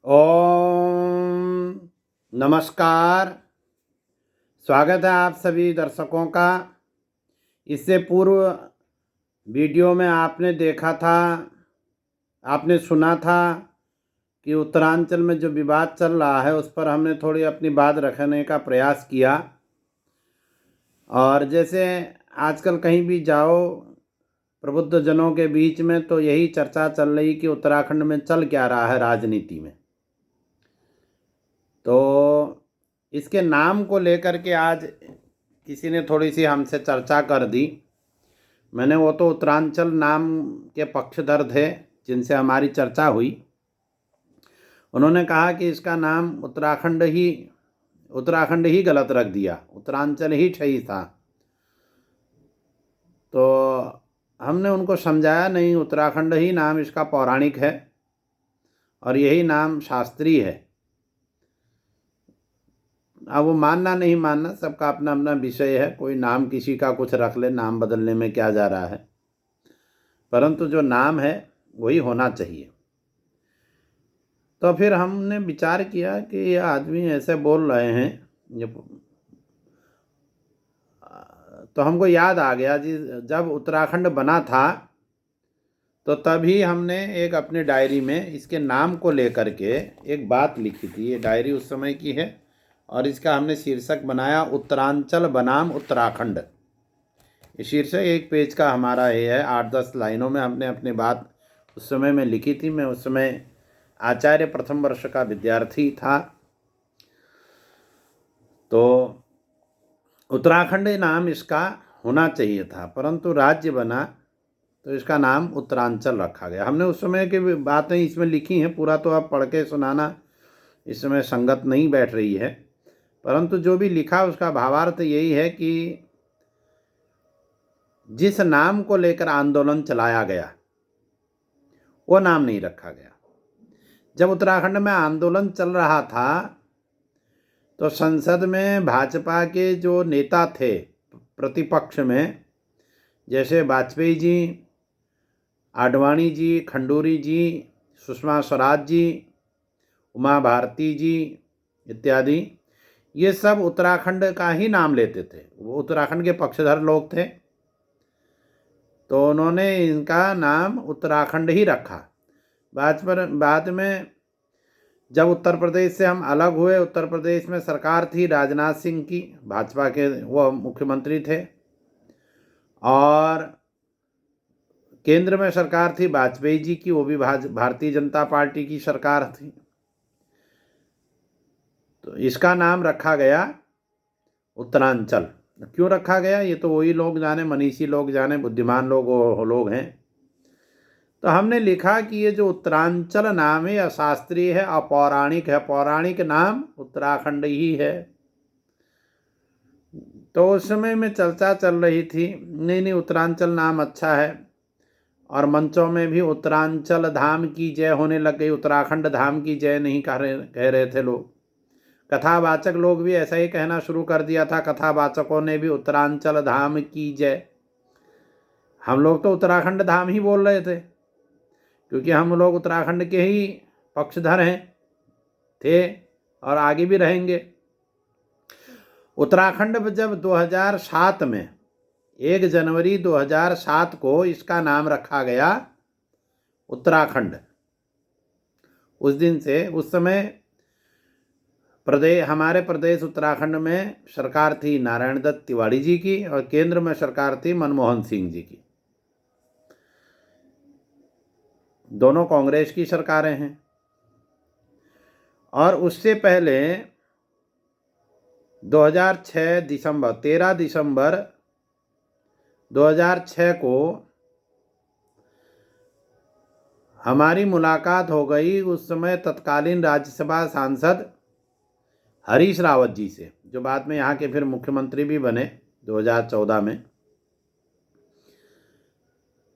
ओम नमस्कार। स्वागत है आप सभी दर्शकों का। इससे पूर्व वीडियो में आपने देखा था, आपने सुना था कि उत्तरांचल में जो विवाद चल रहा है उस पर हमने थोड़ी अपनी बात रखने का प्रयास किया। और जैसे आजकल कहीं भी जाओ प्रबुद्ध जनों के बीच में तो यही चर्चा चल रही कि उत्तराखंड में चल क्या रहा है राजनीति में। तो इसके नाम को लेकर के आज किसी ने थोड़ी सी हमसे चर्चा कर दी। मैंने वो तो उत्तरांचल नाम के पक्षधर थे जिनसे हमारी चर्चा हुई। उन्होंने कहा कि इसका नाम उत्तराखंड ही गलत रख दिया, उत्तरांचल ही सही था। तो हमने उनको समझाया, नहीं, उत्तराखंड ही नाम इसका पौराणिक है और यही नाम शास्त्रीय है। अब वो मानना नहीं मानना सबका अपना अपना विषय है। कोई नाम किसी का कुछ रख ले, नाम बदलने में क्या जा रहा है, परंतु जो नाम है वही होना चाहिए। तो फिर हमने विचार किया कि ये आदमी ऐसे बोल रहे हैं, तो हमको याद आ गया जी, जब उत्तराखंड बना था तो तभी हमने एक अपनी डायरी में इसके नाम को लेकर के एक बात लिखी थी। ये डायरी उस समय की है और इसका हमने शीर्षक बनाया उत्तरांचल बनाम उत्तराखंड। ये शीर्षक एक पेज का हमारा ये है। 8-10 लाइनों में हमने अपनी बात उस समय में लिखी थी। मैं उस समय आचार्य प्रथम वर्ष का विद्यार्थी था। तो उत्तराखंड नाम इसका होना चाहिए था, परंतु राज्य बना तो इसका नाम उत्तरांचल रखा गया। हमने उस समय की बातें इसमें लिखी हैं, पूरा तो अब पढ़ के सुनाना इस समय संगत नहीं बैठ रही है, परंतु जो भी लिखा उसका भावार्थ यही है कि जिस नाम को लेकर आंदोलन चलाया गया वो नाम नहीं रखा गया। जब उत्तराखंड में आंदोलन चल रहा था तो संसद में भाजपा के जो नेता थे प्रतिपक्ष में, जैसे वाजपेयी जी, आडवाणी जी, खंडूरी जी, सुषमा स्वराज जी, उमा भारती जी इत्यादि, ये सब उत्तराखंड का ही नाम लेते थे। वो उत्तराखंड के पक्षधर लोग थे, तो उन्होंने इनका नाम उत्तराखंड ही रखा। बाद में जब उत्तर प्रदेश से हम अलग हुए, उत्तर प्रदेश में सरकार थी राजनाथ सिंह की, भाजपा के वो मुख्यमंत्री थे, और केंद्र में सरकार थी वाजपेयी जी की, वो भी भारतीय जनता पार्टी की सरकार थी। तो इसका नाम रखा गया उत्तरांचल। क्यों रखा गया ये तो वही लोग जाने, मनीषी लोग जाने, बुद्धिमान लोग हैं। तो हमने लिखा कि ये जो उत्तरांचल नाम है अशास्त्रीय है, अपौराणिक है। पौराणिक नाम उत्तराखंड ही है। तो उस समय में चर्चा चल रही थी, नहीं उत्तरांचल नाम अच्छा है, और मंचों में भी उत्तरांचल धाम की जय होने लग गई। उत्तराखंड धाम की जय नहीं कह रहे थे लोग। कथावाचक लोग भी ऐसा ही कहना शुरू कर दिया था। कथावाचकों ने भी उत्तरांचल धाम की जय। हम लोग तो उत्तराखंड धाम ही बोल रहे थे, क्योंकि हम लोग उत्तराखंड के ही पक्षधर हैं, थे और आगे भी रहेंगे। उत्तराखंड जब 2007 में 1 जनवरी 2007 को इसका नाम रखा गया उत्तराखंड, उस दिन से, उस समय हमारे प्रदेश उत्तराखंड में सरकार थी नारायण दत्त तिवारी जी की और केंद्र में सरकार थी मनमोहन सिंह जी की। दोनों कांग्रेस की सरकारें हैं। और उससे पहले 13 दिसंबर 2006 को हमारी मुलाकात हो गई उस समय तत्कालीन राज्यसभा सांसद हरीश रावत जी से, जो बाद में यहाँ के फिर मुख्यमंत्री भी बने 2014 में।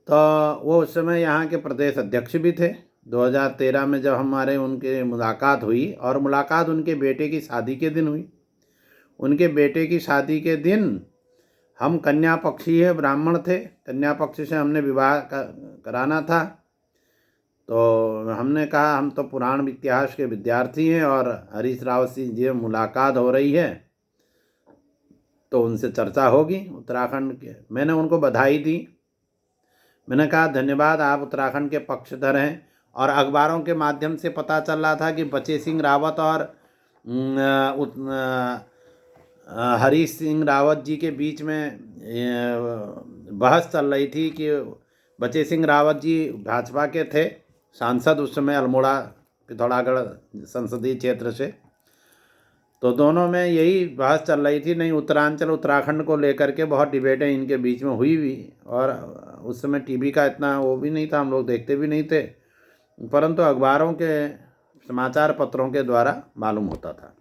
तो वो उस समय यहाँ के प्रदेश अध्यक्ष भी थे। 2013 में जब हमारे उनके मुलाकात हुई, और मुलाकात उनके बेटे की शादी के दिन हुई। उनके बेटे की शादी के दिन हम कन्या पक्षीय ब्राह्मण थे, कन्या पक्ष से हमने विवाह कराना था। तो हमने कहा हम तो पुराण इतिहास के विद्यार्थी हैं और हरीश रावत सिंह जी मुलाकात हो रही है तो उनसे चर्चा होगी उत्तराखंड के। मैंने उनको बधाई दी। मैंने कहा धन्यवाद, आप उत्तराखंड के पक्षधर हैं। और अखबारों के माध्यम से पता चल रहा था कि बचे सिंह रावत और हरीश सिंह रावत जी के बीच में बहस चल रही थी कि बचे सिंह रावत जी भाजपा के थे, सांसद उस समय अल्मोड़ा पिथौरागढ़ संसदीय क्षेत्र से। तो दोनों में यही बहस चल रही थी, नहीं उत्तरांचल उत्तराखंड को लेकर के बहुत डिबेटें इनके बीच में हुई भी। और उस समय टीवी का इतना वो भी नहीं था, हम लोग देखते भी नहीं थे, परंतु अखबारों के समाचार पत्रों के द्वारा मालूम होता था।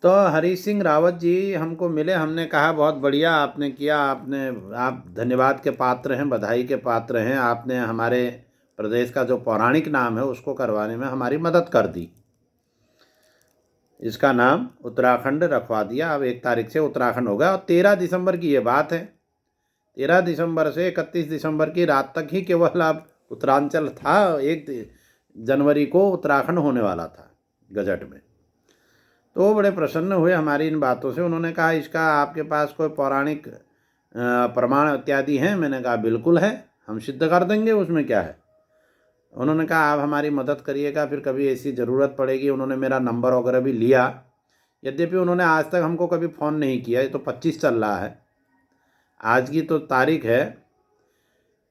तो हरीश सिंह रावत जी हमको मिले। हमने कहा बहुत बढ़िया आपने किया, आप धन्यवाद के पात्र हैं, बधाई के पात्र हैं। आपने हमारे प्रदेश का जो पौराणिक नाम है उसको करवाने में हमारी मदद कर दी। इसका नाम उत्तराखंड रखवा दिया। अब 1 तारीख से उत्तराखंड होगा। और 13 दिसंबर की ये बात है। 13 दिसंबर से 31 दिसंबर की रात तक ही केवल अब उत्तरांचल था। 1 जनवरी को उत्तराखंड होने वाला था गजट में। तो वो बड़े प्रसन्न हुए हमारी इन बातों से। उन्होंने कहा इसका आपके पास कोई पौराणिक प्रमाण इत्यादि हैं? मैंने कहा बिल्कुल है, हम सिद्ध कर देंगे, उसमें क्या है। उन्होंने कहा आप हमारी मदद करिएगा, फिर कभी ऐसी ज़रूरत पड़ेगी। उन्होंने मेरा नंबर वगैरह भी लिया, यद्यपि उन्होंने आज तक हमको कभी फ़ोन नहीं किया। ये तो 25 चल रहा है, आज की तो तारीख है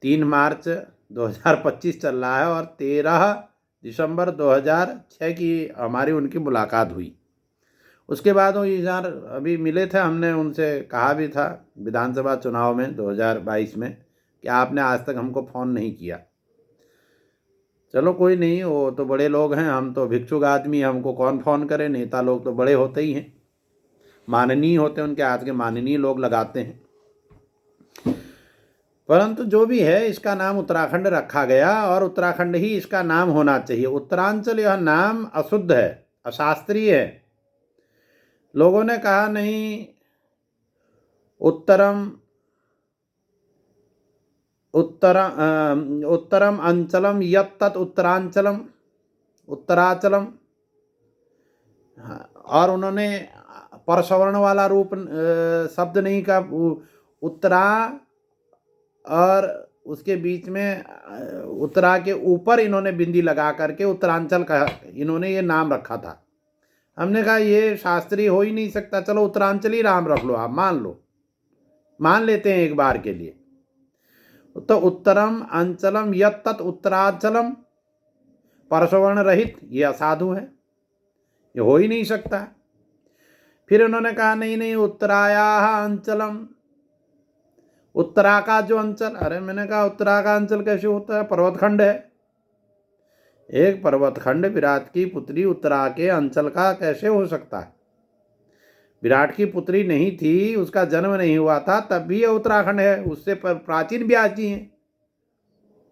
3 मार्च 2025 चल रहा है और 13 दिसंबर 2006 की हमारी उनकी मुलाकात हुई। उसके बाद वो यार अभी मिले थे, हमने उनसे कहा भी था विधानसभा चुनाव में 2022 में कि आपने आज तक हमको फ़ोन नहीं किया। चलो कोई नहीं, वो तो बड़े लोग हैं, हम तो भिक्षुक आदमी, हमको कौन फ़ोन करे। नेता लोग तो बड़े होते ही हैं, माननीय होते हैं, उनके हाथ के माननीय लोग लगाते हैं। परंतु जो भी है, इसका नाम उत्तराखंड रखा गया और उत्तराखंड ही इसका नाम होना चाहिए। उत्तरांचल यह नाम अशुद्ध है, अशास्त्रीय है। लोगों ने कहा नहीं, उत्तरम अंचलम यत्तत् उत्तरांचलम उत्तराचलम। और उन्होंने परसवर्ण वाला रूप शब्द नहीं कहा। उत्तरा और उसके बीच में उत्तरा के ऊपर इन्होंने बिंदी लगा करके उत्तरांचल का इन्होंने ये नाम रखा था। हमने कहा ये शास्त्रीय हो ही नहीं सकता, चलो उत्तरांचल ही नाम रख लो, आप मान लेते हैं एक बार के लिए। तो उत्तरम अंचलम यत्तत् उत्तराचलम परसवर्ण रहित, ये असाधु है, ये हो ही नहीं सकता। फिर उन्होंने कहा नहीं उत्तराया अंचलम, उत्तरा का जो अंचल। अरे मैंने कहा उत्तरा का अंचल कैसे होता है, पर्वतखंड है। एक पर्वतखंड विराट की पुत्री उत्तरा के अंचल का कैसे हो सकता है? विराट की पुत्री नहीं थी, उसका जन्म नहीं हुआ था, तब भी यह उत्तराखंड है। उससे प्राचीन व्यास जी हैं,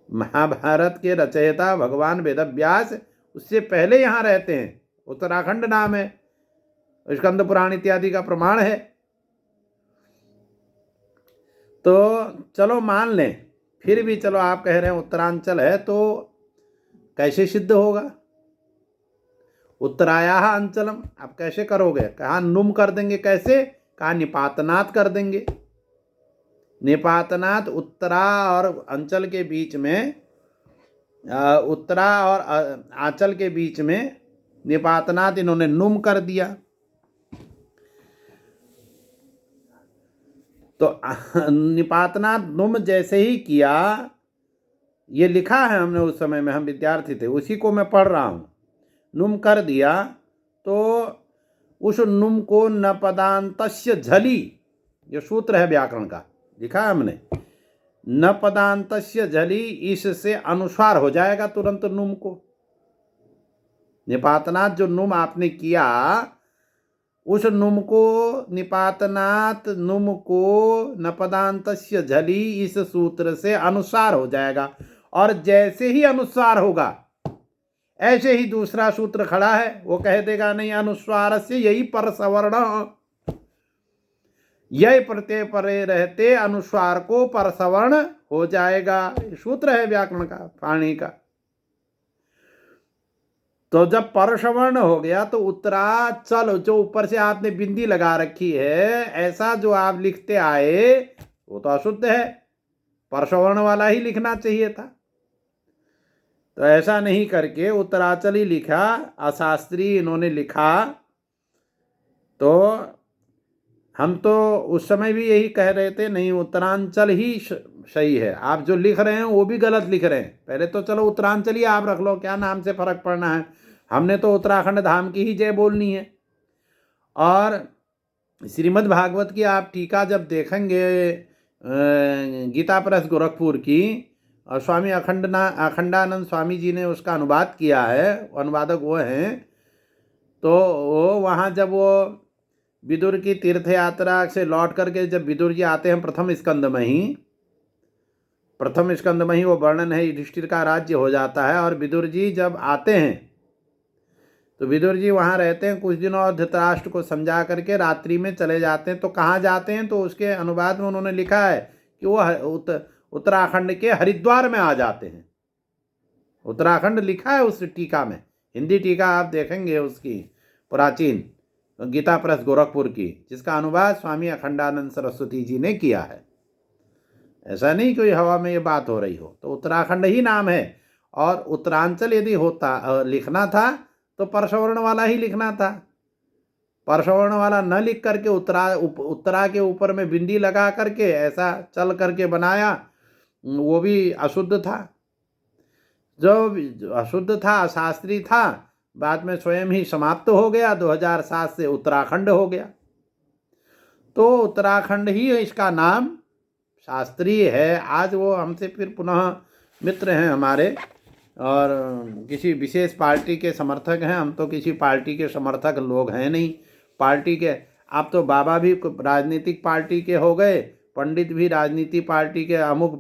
महाभारत के रचयिता भगवान वेदव्यास, उससे पहले यहाँ रहते हैं। उत्तराखंड नाम है, स्कंद पुराण इत्यादि का प्रमाण है। तो चलो मान लें, फिर भी चलो आप कह रहे हैं उत्तरांचल है, तो कैसे सिद्ध होगा? उत्तराया अंचलम आप कैसे करोगे? कहा नुम कर देंगे। कैसे? कहा निपातनात कर देंगे। निपातनात उत्तरा और अंचल के बीच में, उत्तरा और आंचल के बीच में निपातनात इन्होंने नुम कर दिया। तो निपातनात नुम जैसे ही किया, ये लिखा है हमने, उस समय में हम विद्यार्थी थे, उसी को मैं पढ़ रहा हूँ। नुम कर दिया तो उस नुम को न पदांतस्य झली, ये सूत्र है व्याकरण का, लिखा है हमने, न पदांतस्य झली, इससे अनुस्वार हो जाएगा तुरंत नुम को। निपातनात जो नुम आपने किया, उस नुम को निपातनात नुम को न पदांतस्य झली, इस सूत्र से अनुस्वार हो जाएगा। और जैसे ही अनुस्वार होगा, ऐसे ही दूसरा सूत्र खड़ा है, वो कह देगा नहीं अनुस्वार से यही पर सवर्ण, यह प्रत्यय परे रहते अनुस्वार को परसवर्ण हो जाएगा। सूत्र है व्याकरण का, पाणिनि का। तो जब परसवर्ण हो गया तो उत्तराचल, जो ऊपर से आपने बिंदी लगा रखी है, ऐसा जो आप लिखते आए वो तो अशुद्ध है, परसवर्ण वाला ही लिखना चाहिए था। तो ऐसा नहीं करके उत्तराचल ही लिखा, अशास्त्रीय इन्होंने लिखा। तो हम तो उस समय भी यही कह रहे थे, नहीं उत्तरांचल ही सही है। आप जो लिख रहे हैं वो भी गलत लिख रहे हैं। पहले तो चलो उत्तरांचल ही आप रख लो, क्या नाम से फर्क पड़ना है। हमने तो उत्तराखंड धाम की ही जय बोलनी है। और श्रीमद् भागवत की आप टीका जब देखेंगे गीता प्रेस गोरखपुर की, और स्वामी अखंडानंद स्वामी जी ने उसका अनुवाद किया है, अनुवादक वो हैं। तो वो वहाँ जब वो विदुर की तीर्थ यात्रा से लौट करके जब विदुर जी आते हैं प्रथम स्कंद में ही वो वर्णन है, युधिष्ठिर का राज्य हो जाता है। और विदुर जी जब आते हैं तो विदुर जी वहाँ रहते हैं कुछ दिनों, और धृतराष्ट्र को समझा करके रात्रि में चले जाते हैं। तो कहाँ जाते हैं, तो उसके अनुवाद में उन्होंने लिखा है कि वो उत्तराखंड के हरिद्वार में आ जाते हैं। उत्तराखंड लिखा है उस टीका में, हिंदी टीका आप देखेंगे उसकी प्राचीन गीता प्रेस गोरखपुर की, जिसका अनुवाद स्वामी अखंडानंद सरस्वती जी ने किया है। ऐसा नहीं कोई हवा में ये बात हो रही हो। तो उत्तराखंड ही नाम है, और उत्तरांचल यदि होता लिखना था तो परसवर्ण वाला ही लिखना था। परसवर्ण वाला न लिख करके उत्तरा के ऊपर में बिंदी लगा करके ऐसा चल करके बनाया, वो भी अशुद्ध था। जो अशुद्ध था, अशास्त्रीय था, बाद में स्वयं ही समाप्त हो गया। 2007 से उत्तराखंड हो गया। तो उत्तराखंड ही इसका नाम शास्त्रीय है। आज वो हमसे फिर पुनः मित्र हैं हमारे, और किसी विशेष पार्टी के समर्थक हैं। हम तो किसी पार्टी के समर्थक लोग हैं नहीं। पार्टी के आप तो बाबा भी राजनीतिक पार्टी के हो गए, पंडित भी राजनीति पार्टी के, अमुक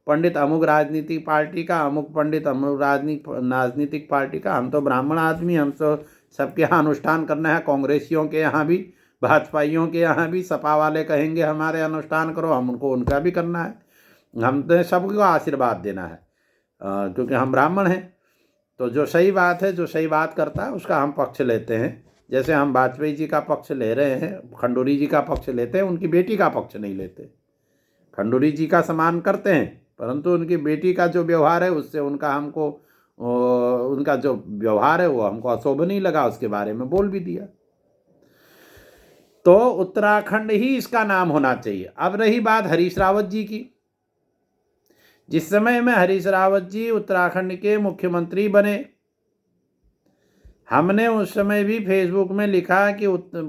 पंडित अमुक राजनीतिक पार्टी का, अमुक पंडित अमुक राजनीतिक पार्टी का। हम तो ब्राह्मण आदमी, हम तो सबके यहाँ अनुष्ठान करना है। कांग्रेसियों के यहाँ भी, भाजपाइयों के यहाँ भी, सपा वाले कहेंगे हमारे अनुष्ठान करो, हम उनको उनका भी करना है। हम तो सबको आशीर्वाद देना है, क्योंकि हम ब्राह्मण हैं। तो जो सही बात है, जो सही बात करता है उसका हम पक्ष लेते हैं। जैसे हम वाजपेयी जी का पक्ष ले रहे हैं, खंडूरी जी का पक्ष लेते हैं, उनकी बेटी का पक्ष नहीं लेते। खंडूरी जी का सम्मान करते हैं, परंतु उनकी बेटी का जो व्यवहार है उससे उनका जो व्यवहार है वो हमको अशोभ नहीं लगा, उसके बारे में बोल भी दिया। तो उत्तराखंड ही इसका नाम होना चाहिए। अब रही बात हरीश रावत जी की। जिस समय में हरीश रावत जी उत्तराखंड के मुख्यमंत्री बने, हमने उस समय भी फेसबुक में लिखा कि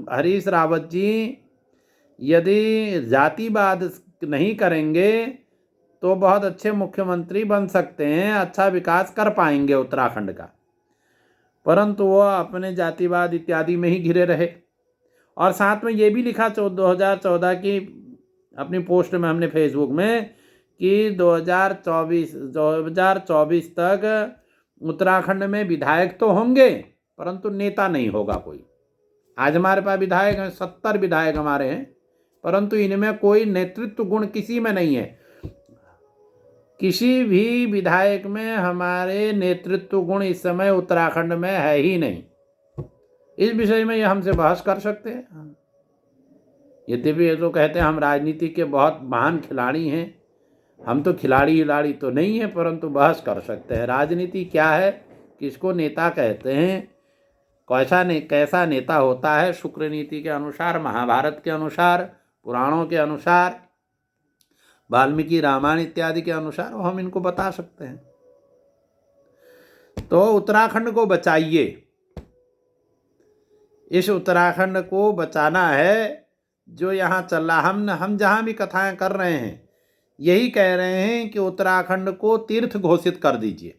हरीश रावत जी यदि जातिवाद नहीं करेंगे तो बहुत अच्छे मुख्यमंत्री बन सकते हैं, अच्छा विकास कर पाएंगे उत्तराखंड का। परंतु वो अपने जातिवाद इत्यादि में ही घिरे रहे। और साथ में ये भी लिखा 2014 की अपनी पोस्ट में हमने फेसबुक में कि 2024 तक उत्तराखंड में विधायक तो होंगे परंतु नेता नहीं होगा कोई। आज हमारे पास विधायक हैं, 70 विधायक हमारे हैं, परंतु इनमें कोई नेतृत्व गुण किसी में नहीं है। किसी भी विधायक में हमारे नेतृत्व गुण इस समय उत्तराखंड में है ही नहीं। इस विषय में ये हमसे बहस कर सकते हैं। यद्यपि ये तो कहते हैं हम राजनीति के बहुत महान खिलाड़ी हैं, हम तो खिलाड़ी तो नहीं है, परंतु बहस कर सकते हैं। राजनीति क्या है, किसको नेता कहते हैं, कैसा नेता होता है, शुक्र नीति के अनुसार, महाभारत के अनुसार, पुराणों के अनुसार, वाल्मीकि रामायण इत्यादि के अनुसार वो हम इनको बता सकते हैं। तो उत्तराखंड को बचाइए, इस उत्तराखंड को बचाना है। जो यहाँ चल रहा, हम जहाँ भी कथाएं कर रहे हैं यही कह रहे हैं कि उत्तराखंड को तीर्थ घोषित कर दीजिए।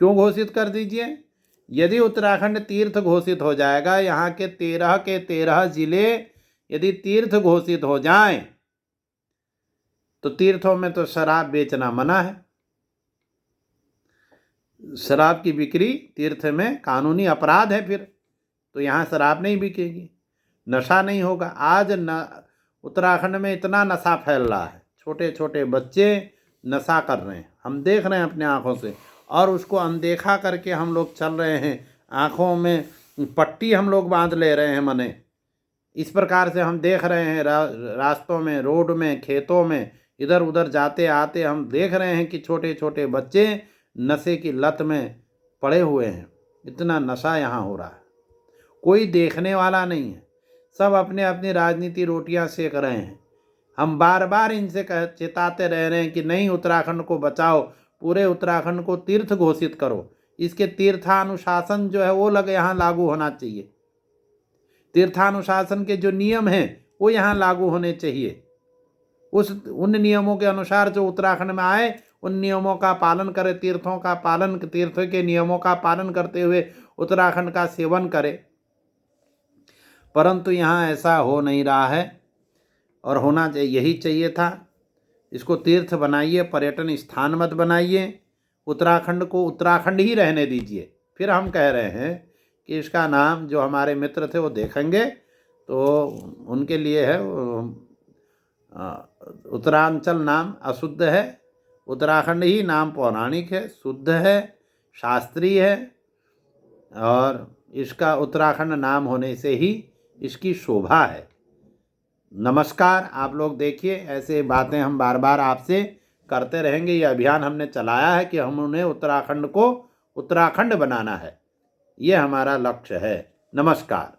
क्यों घोषित कर दीजिए? यदि उत्तराखंड तीर्थ घोषित हो जाएगा, यहाँ के 13 जिले यदि तीर्थ घोषित हो जाएं, तो तीर्थों में तो शराब बेचना मना है। शराब की बिक्री तीर्थ में कानूनी अपराध है, फिर तो यहाँ शराब नहीं बिकेगी। नशा नहीं होगा। आज उत्तराखंड में इतना नशा फैल रहा है, छोटे छोटे बच्चे नशा कर रहे हैं, हम देख रहे हैं अपने आँखों से, और उसको अनदेखा करके हम लोग चल रहे हैं, आँखों में पट्टी हम लोग बांध ले रहे हैं मने। इस प्रकार से हम देख रहे हैं रास्तों में, रोड में, खेतों में, इधर उधर जाते आते हम देख रहे हैं कि छोटे छोटे बच्चे नशे की लत में पड़े हुए हैं। इतना नशा यहाँ हो रहा है, कोई देखने वाला नहीं है, सब अपने अपनी राजनीति रोटियां सेक रहे हैं। हम बार बार इनसे चेताते रह रहे हैं कि नहीं, उत्तराखंड को बचाओ, पूरे उत्तराखंड को तीर्थ घोषित करो, इसके तीर्थानुशासन जो है वो यहाँ लागू होना चाहिए। तीर्थानुशासन के जो नियम हैं वो यहाँ लागू होने चाहिए। उन नियमों के अनुसार जो उत्तराखंड में आए उन नियमों का पालन करे, तीर्थ के नियमों का पालन करते हुए उत्तराखंड का सेवन करे। परंतु यहाँ ऐसा हो नहीं रहा है, और होना चाहिए, यही चाहिए था। इसको तीर्थ बनाइए, पर्यटन स्थान मत बनाइए, उत्तराखंड को उत्तराखंड ही रहने दीजिए। फिर हम कह रहे हैं कि इसका नाम, जो हमारे मित्र थे वो देखेंगे तो उनके लिए है, उत्तरांचल नाम अशुद्ध है, उत्तराखंड ही नाम पौराणिक है, शुद्ध है, शास्त्रीय है, और इसका उत्तराखंड नाम होने से ही इसकी शोभा है। नमस्कार। आप लोग देखिए, ऐसे बातें हम बार बार आपसे करते रहेंगे। ये अभियान हमने चलाया है कि हम उन्हें उत्तराखंड को उत्तराखंड बनाना है, ये हमारा लक्ष्य है। नमस्कार।